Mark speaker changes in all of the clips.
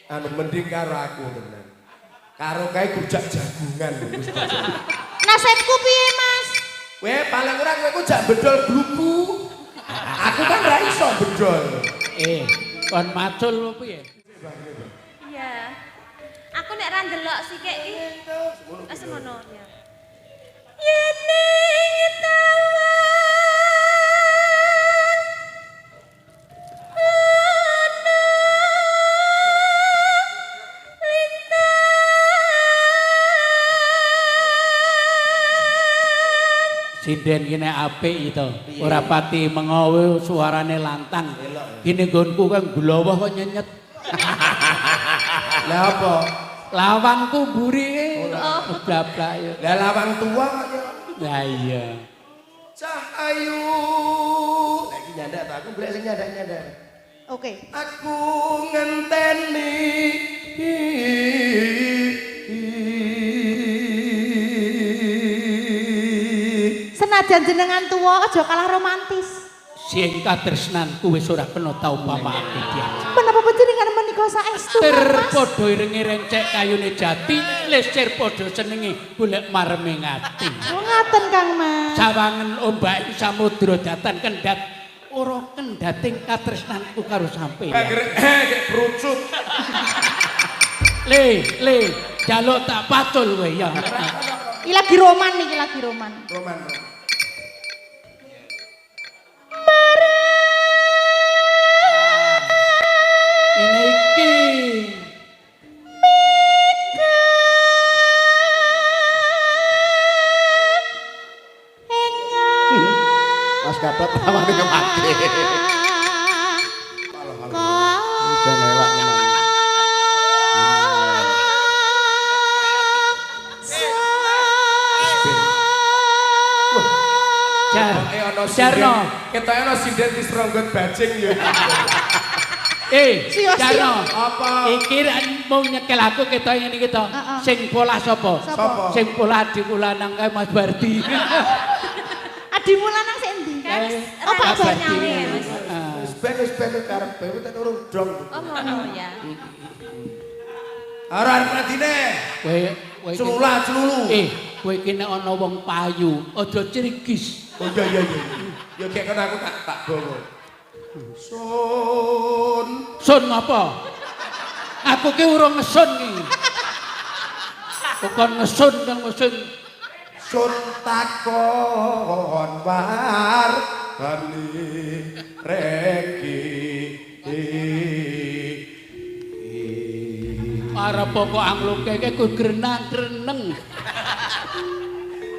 Speaker 1: Anu mending karo aku tenan. Karo kae gujak jagungan.
Speaker 2: Nasibku piye, Mas?
Speaker 1: Kowe paling ora kowe ku jak bedol gluku. Aku kan ra iso bedol.
Speaker 3: Kon macul piye?
Speaker 2: Iya. Aku nek ra ndelok sikik iki. Wes ngono ya. Yen ning
Speaker 3: Sinden kene apik itu. Ora pati mengawe suarane lantang. Kene nggonku kan glowah kok nyenyet.
Speaker 1: Lah apa?
Speaker 3: Lawangku mburi. Blablak ya.
Speaker 1: Lah lawang tua kok ya.
Speaker 3: Lah iya.
Speaker 1: Cahayu. Lagi nyandak ta aku brek sing nyandak-nyandak.
Speaker 2: Oke.
Speaker 1: Aku ngenteni
Speaker 2: Senajan jenengan tuwa aja kalah romantis.
Speaker 3: Sing katresnanku wis ora kena tau pamake dia.
Speaker 2: Menapa panjenengan menika saestu?
Speaker 3: Terpodo irenge rencek kayune jati, lesir podo senenge golek mareming ati.
Speaker 2: Oh ngaten Kang Mas.
Speaker 3: Sawangen ombak samudra datan kendhat ora kendhating katresnanku karo sampeyan.
Speaker 1: Kayak perucut.
Speaker 3: Le, jaluk tak pacul kowe ya.
Speaker 2: Iki lagi roman niki lagi roman.
Speaker 1: Roman.
Speaker 3: Ini iki.
Speaker 1: Mas Gatot lawane kemati. Jan elak tenan.
Speaker 3: Jarno,
Speaker 1: Ketoke ana sinden di seronggot bajing ya.
Speaker 3: Jarno.
Speaker 1: Apa?
Speaker 3: Iki mau nyekel aku ketoke ngene iki to. Sing polah sapa?
Speaker 1: Sapa?
Speaker 3: Sing polah adiku lanang kae Mas Bardi.
Speaker 2: Adimu lanang sik endi?
Speaker 3: Oh, Pak
Speaker 2: Bardi.
Speaker 1: Wis ben karepe tak urung dong.
Speaker 2: Oh ngono ya.
Speaker 1: Ora arep radine.
Speaker 3: Kowe
Speaker 1: Celulu.
Speaker 3: kowe iki nek ana wong payu, aja crigis.
Speaker 1: Oh iya. Ya kayak kan aku tak bawa. Sun
Speaker 3: ngapa? Aku ki urung ngesun iki. Kok ngesun kang mesin.
Speaker 1: Sun takon war bali reki.
Speaker 3: Arep kok angluke ku grenang-greneng.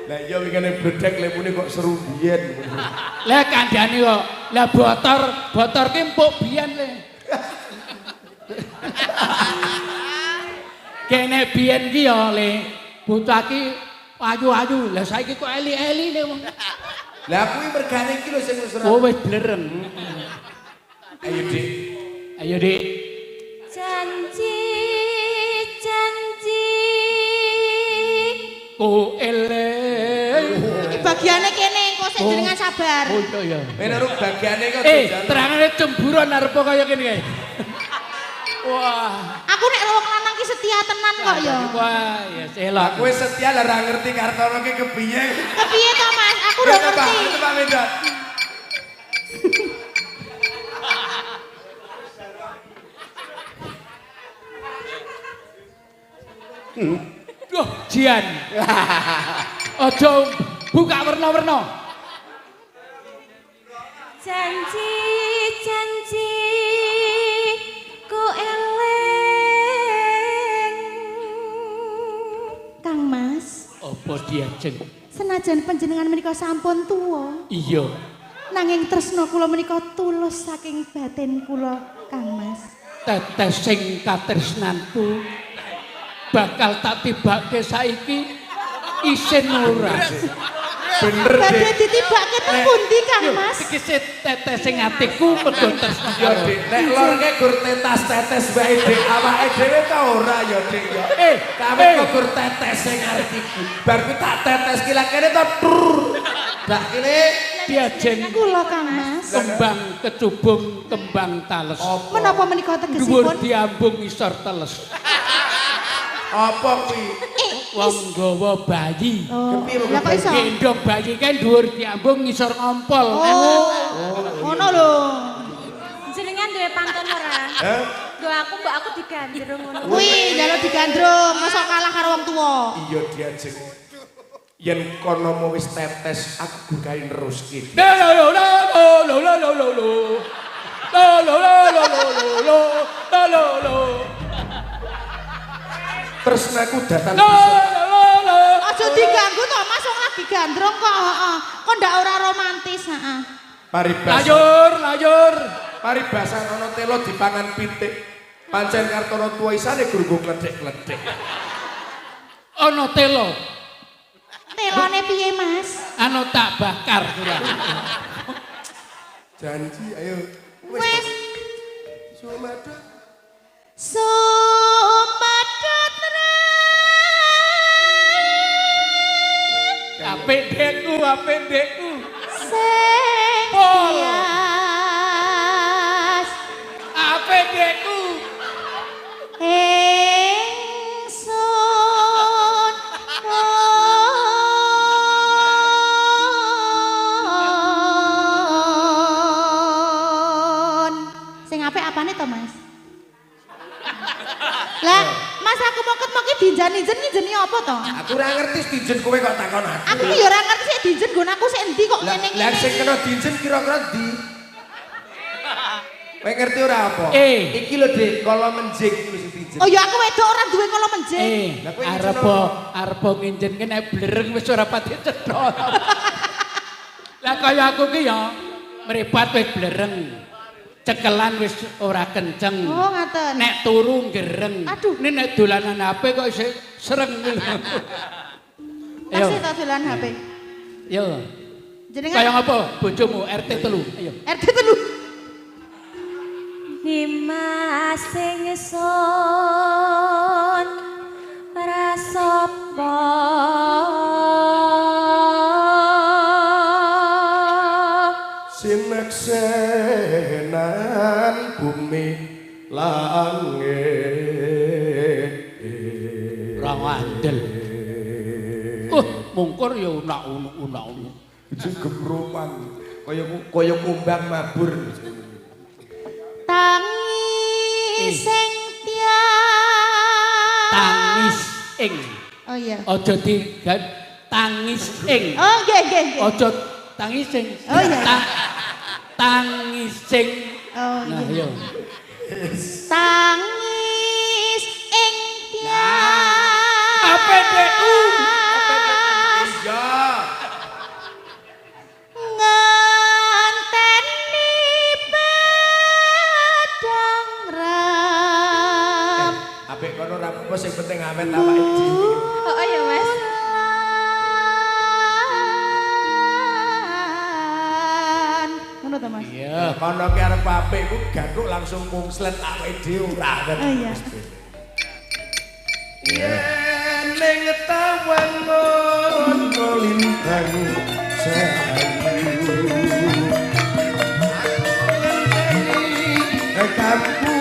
Speaker 1: Lah iya wingane bledek lepune kok seru biyen.
Speaker 3: Lah kandhane kok. Lah botor ki empuk biyen le. Kene biyen ki ya le. Bocah ki ayu-ayu. Lah saiki kok eli-eli le wong.
Speaker 1: Lah kuwi mergane iki lho sing wis ora.
Speaker 3: Oh wis blereng.
Speaker 1: Ayo Dik.
Speaker 3: Ayo Dik.
Speaker 2: Janji
Speaker 3: Ku eleng.
Speaker 2: Iki bagiane kene engko sik jenengan sabar.
Speaker 3: Oh iya.
Speaker 1: Menurut bagiane kok
Speaker 3: terangane cemburuan arep kaya kene kae. Wah.
Speaker 2: Aku nek wong lanang ki setia tenan kok ya.
Speaker 3: Wah, ya selak.
Speaker 1: Kowe setia lah ora ngerti Kartono ki kepiye.
Speaker 2: Kepiye to Mas? Aku ora ngerti.
Speaker 1: Itu Pak Medan.
Speaker 3: Loh, Jian. Aja buka warna-warna.
Speaker 2: Janji ku eleng. Kang Mas,
Speaker 3: Apa diajeng?
Speaker 2: senajan panjenengan menika sampun tuwa,
Speaker 3: Iya.
Speaker 2: nanging tresna kula menika tulus saking batin kula, Kang Mas.
Speaker 3: Tetes sing katresnanku bakal tak tibake saiki isin ora.
Speaker 1: Bener
Speaker 2: Badhe
Speaker 1: Dik.
Speaker 2: ditibake teng pundi, Kang Mas?
Speaker 3: Iki tetes sing atiku mergo tresna
Speaker 1: Ya Dik, nek lor ke gur tetas tetes bae Dik, awake dhewe ta ora ya Dik ya. Kawe kok gur tetes sing arep iki. Bar ku tak tetes ki lak kene to. Dak kene.
Speaker 2: Lah
Speaker 3: diajeng
Speaker 2: Kula Kang Mas.
Speaker 3: kembang kecubung kembang tales.
Speaker 2: Menapa menika
Speaker 3: Dhuwur
Speaker 2: tegesipun?
Speaker 3: diambung isor teles.
Speaker 1: Apa kuwi?
Speaker 3: Wong nggawa bayi.
Speaker 2: Oh, lah kok iso?
Speaker 3: Gendong bayi kan dhuwur diambung isor ngompol.
Speaker 2: Oh, ngono lho.
Speaker 4: Jenengan duwe pantun ora?
Speaker 1: Hah?
Speaker 4: Duwe aku mbok aku digandrung ngono.
Speaker 2: Kuwi njaluk digandrung, mosok kalah karo wong tuwa.
Speaker 1: Iya diajeng. Yen kono mau wis tetes aku gawe neruski.
Speaker 3: Lo lo lo lo lo lo lo lo. Lo lo lo lo lo lo lo lo lo.
Speaker 1: Tresnaku datan
Speaker 3: Lo lo lo.
Speaker 2: Aja diganggu to, Mas, wong lagi gandrung kok, heeh. Kok ndak ora romantis, heeh.
Speaker 1: Paribasa.
Speaker 3: Layur layur.
Speaker 1: Paribasan ana telo dipangan pitik. Pancen Kartono tuwa isane gurung kledhek-kledhek.
Speaker 3: Ana telo.
Speaker 2: Telone piye, Mas?
Speaker 3: Anu tak bakar ora.
Speaker 1: Janji ayo.
Speaker 2: Wes
Speaker 1: Sumadut.
Speaker 2: sumadut
Speaker 3: Apik dekku.
Speaker 2: sing
Speaker 3: Pol.
Speaker 2: tias
Speaker 3: Apik dekku.
Speaker 2: ingsun nuwun. Sing apik apane to, Mas? Lah, Mas aku moket-moket dinjan-dinjen iki jenenge apa to?
Speaker 1: Aku ora ngerti dijen kowe kok takon aku.
Speaker 2: Aku ya ora ngerti sik dinjen nggon aku sik endi kok
Speaker 1: Lah
Speaker 2: ngene-ngene.
Speaker 1: sing kena dijen kira-kira ndi? Kowe ngerti ora apa? Iki lho Dik, kala menjing iki lho sing dijen.
Speaker 2: Oh ya aku wedok ora duwe kala menjing.
Speaker 1: Lah kowe
Speaker 3: Arep nginjenke nek blereng wis ora pati cetha. Lah kaya aku ki ya mripat wis blereng. Cekelan wis ora kenceng.
Speaker 2: Oh ngaten.
Speaker 3: Nek turu gereng.
Speaker 2: Aduh.
Speaker 3: Ini nek dolanan HP kok isih sereng. Ayo.
Speaker 2: Kasih to dolan HP.
Speaker 3: Yo.
Speaker 2: Jenengan
Speaker 3: Kaya ngapa bojomu RT 3? Ayo.
Speaker 2: RT 3.
Speaker 4: Himas sing sun rasapa
Speaker 1: sineksenan bumi langit.
Speaker 3: Ora ngandel. Mungkur ya unak-unak.
Speaker 1: Itu gemroman. Kaya kumbang mabur.
Speaker 2: Tangi sing tias.
Speaker 3: Tangis ing.
Speaker 2: Oh iya.
Speaker 3: Aja tangis ing.
Speaker 2: Oh nggih nggih nggih.
Speaker 3: Aja tangis ing.
Speaker 2: Oh, iya.
Speaker 3: Tangis ing.
Speaker 2: Oh
Speaker 3: Nah,
Speaker 2: iya.
Speaker 3: yo.
Speaker 2: Tangis ing tias.
Speaker 3: APDU.
Speaker 1: Iya.
Speaker 2: Ngenteni padang ram.
Speaker 1: Apik kono ora apa sing penting awet awake dhewe.
Speaker 4: Oh ya Mas.
Speaker 2: Ngono to, Mas?
Speaker 3: Iya.
Speaker 1: Kono ki arep apik ku gathuk langsung mungslet awake dhewe ora kan.
Speaker 2: Oh iya.
Speaker 1: Yen ning tawen ngono lintang sayu. Kamu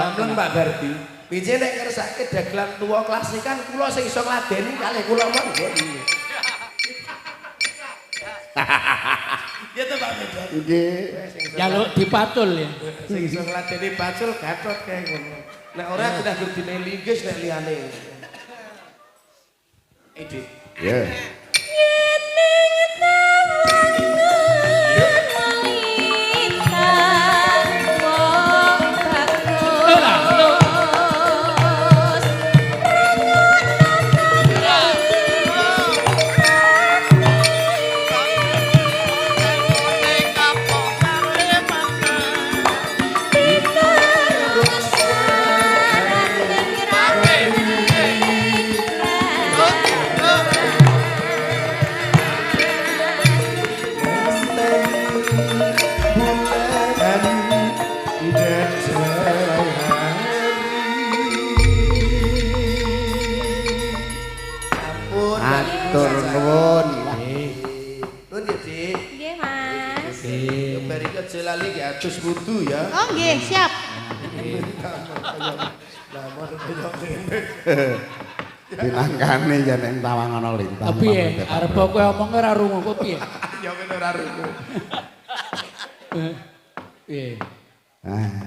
Speaker 1: Damleng Pak Bardi. Bije nek kersake dagelan tuwa klasikan kula sing iso ngladeni kalih kula monggo. Ya to Pak Medan.
Speaker 5: Nggih.
Speaker 3: Jaluk dipatul ya.
Speaker 1: Sing iso ngladeni bacul gatot kae ngono. Nek ora kudu gudine linggis nek liyane. Edi.
Speaker 5: Ya. Matur nuwun.
Speaker 1: Nuwun ya, Dik.
Speaker 4: Nggih, Mas.
Speaker 1: Yo bari kerja lali ki atus wudu ya.
Speaker 2: Oh nggih, siap.
Speaker 5: Dinangkane yen ing tawang ana lintang.
Speaker 3: Piye? Arep kowe omong ora rungu kok piye?
Speaker 1: Ya men ora rungu.
Speaker 3: Piye?
Speaker 5: Ah.